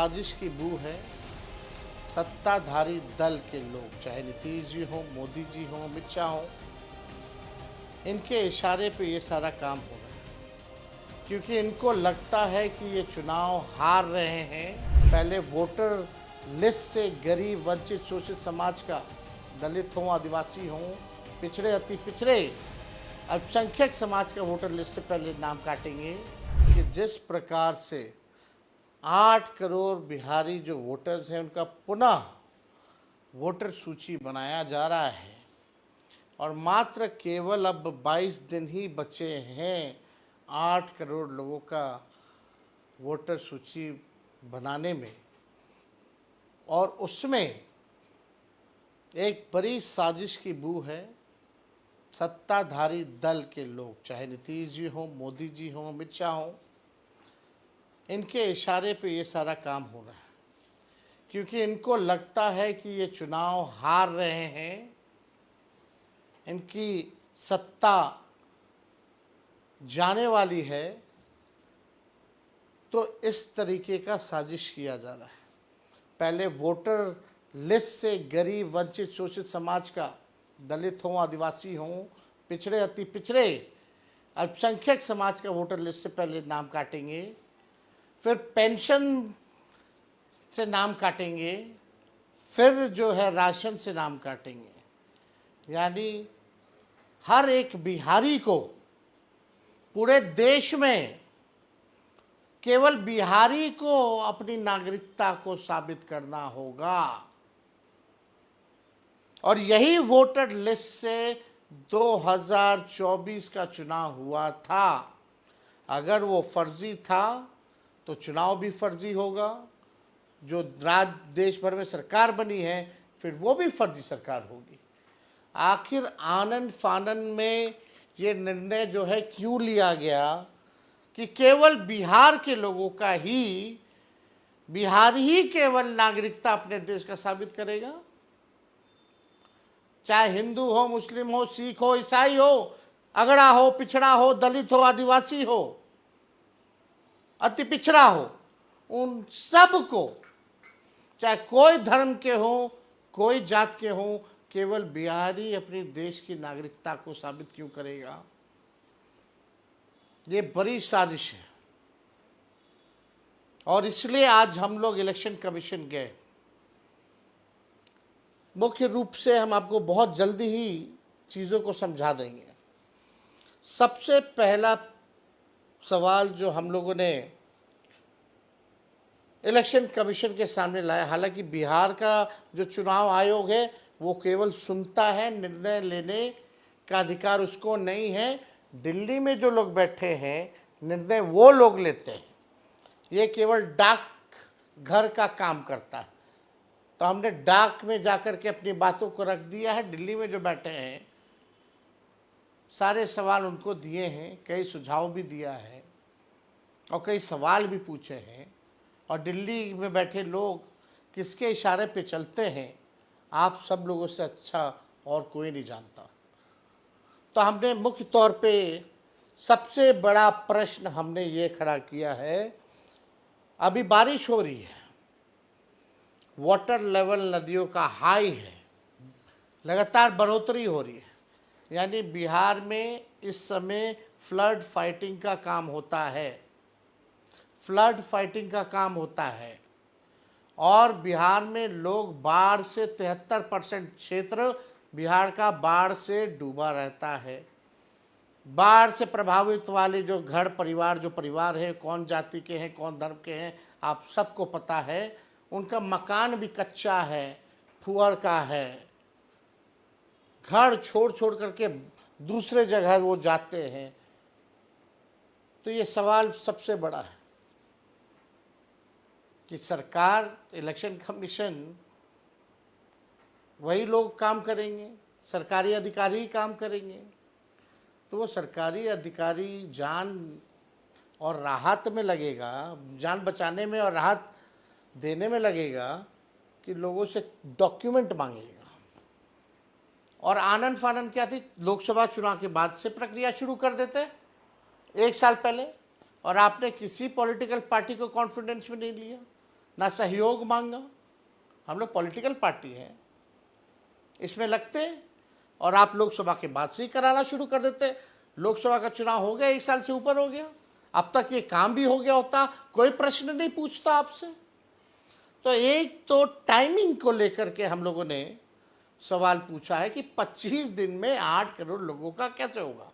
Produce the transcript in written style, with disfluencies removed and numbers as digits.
साजिश की बू है सत्ताधारी दल के लोग, चाहे नीतीश जी हो, मोदी जी हो, अमित शाह हो, इनके इशारे पे ये सारा काम हो रहा है क्योंकि इनको लगता है कि ये चुनाव हार रहे हैं। पहले वोटर लिस्ट से गरीब, वंचित, शोषित समाज का, दलित हो, आदिवासी हो, पिछड़े, अति पिछड़े, अल्पसंख्यक समाज का वोटर लिस्ट से पहले नाम काटेंगे। कि जिस प्रकार से 8 करोड़ बिहारी जो वोटर्स हैं उनका पुनः वोटर सूची बनाया जा रहा है और मात्र केवल अब 22 दिन ही बचे हैं 8 करोड़ लोगों का वोटर सूची बनाने में, और उसमें एक बड़ी साजिश की बू है सत्ताधारी दल के लोग, चाहे नीतीश जी हो, मोदी जी हो, अमित शाह हो, इनके इशारे पे ये सारा काम हो रहा है क्योंकि इनको लगता है कि ये चुनाव हार रहे हैं, इनकी सत्ता जाने वाली है, तो इस तरीके का साजिश किया जा रहा है। पहले वोटर लिस्ट से गरीब, वंचित, शोषित समाज का, दलित हो, आदिवासी हो, पिछड़े, अति पिछड़े, अल्पसंख्यक समाज का वोटर लिस्ट से पहले नाम काटेंगे, फिर पेंशन से नाम काटेंगे, फिर जो है राशन से नाम काटेंगे। यानी हर एक बिहारी को पूरे देश में केवल बिहारी को अपनी नागरिकता को साबित करना होगा। और यही वोटर लिस्ट से 2024 का चुनाव हुआ था। अगर वो फर्जी था तो चुनाव भी फर्जी होगा, जो देश भर में सरकार बनी है फिर वो भी फर्जी सरकार होगी। आखिर आनन फानन में ये निर्णय जो है क्यों लिया गया कि केवल बिहार के लोगों का ही, बिहार ही केवल नागरिकता अपने देश का साबित करेगा? चाहे हिंदू हो, मुस्लिम हो, सिख हो, ईसाई हो, अगड़ा हो, पिछड़ा हो, दलित हो, आदिवासी हो, अति पिछड़ा हो, उन सब को, चाहे कोई धर्म के हो, कोई जात के हो, केवल बिहारी अपने देश की नागरिकता को साबित क्यों करेगा? ये बड़ी साजिश है। और इसलिए आज हम लोग इलेक्शन कमीशन गए। मुख्य रूप से हम आपको बहुत जल्दी ही चीज़ों को समझा देंगे। सबसे पहला सवाल जो हम लोगों ने इलेक्शन कमीशन के सामने लाया, हालांकि बिहार का जो चुनाव आयोग है वो केवल सुनता है, निर्णय लेने का अधिकार उसको नहीं है। दिल्ली में जो लोग बैठे हैं निर्णय वो लोग लेते हैं, ये केवल डाक घर का काम करता है। तो हमने डाक में जाकर के अपनी बातों को रख दिया है। दिल्ली में जो बैठे हैं सारे सवाल उनको दिए हैं, कई सुझाव भी दिया है और कई सवाल भी पूछे हैं। और दिल्ली में बैठे लोग किसके इशारे पे चलते हैं आप सब लोगों से अच्छा और कोई नहीं जानता। तो हमने मुख्य तौर पे सबसे बड़ा प्रश्न हमने ये खड़ा किया है, अभी बारिश हो रही है, वाटर लेवल नदियों का हाई है, लगातार बढ़ोतरी हो रही है, यानी बिहार में इस समय फ्लड फाइटिंग का काम होता है, फ्लड फाइटिंग का काम होता है। और बिहार में लोग बाढ़ से 73% क्षेत्र बिहार का बाढ़ से डूबा रहता है। बाढ़ से प्रभावित वाले जो घर परिवार, जो परिवार है, कौन जाति के हैं, कौन धर्म के हैं, आप सबको पता है। उनका मकान भी कच्चा है, फुहड़ का है, घर छोड़ छोड़ करके दूसरे जगह वो जाते हैं। तो ये सवाल सबसे बड़ा है कि सरकार, इलेक्शन कमीशन, वही लोग काम करेंगे, सरकारी अधिकारी ही काम करेंगे। तो वो सरकारी अधिकारी जान और राहत में लगेगा, जान बचाने में और राहत देने में लगेगा कि लोगों से डॉक्यूमेंट मांगेगा। और आनन फानन क्या थी, लोकसभा चुनाव के बाद से प्रक्रिया शुरू कर देते 1 साल पहले, और आपने किसी पॉलिटिकल पार्टी को कॉन्फिडेंस में नहीं लिया। ना सहयोग मांगा। हम लोग पॉलिटिकल पार्टी है, इसमें लगते और आप लोकसभा के बाद से ही कराना शुरू कर देते। लोकसभा का चुनाव हो गया, 1 साल से ऊपर हो गया, अब तक ये काम भी हो गया होता, कोई प्रश्न नहीं पूछता आपसे। तो एक तो टाइमिंग को लेकर के हम लोगों ने सवाल पूछा है कि 25 दिन में 8 करोड़ लोगों का कैसे होगा।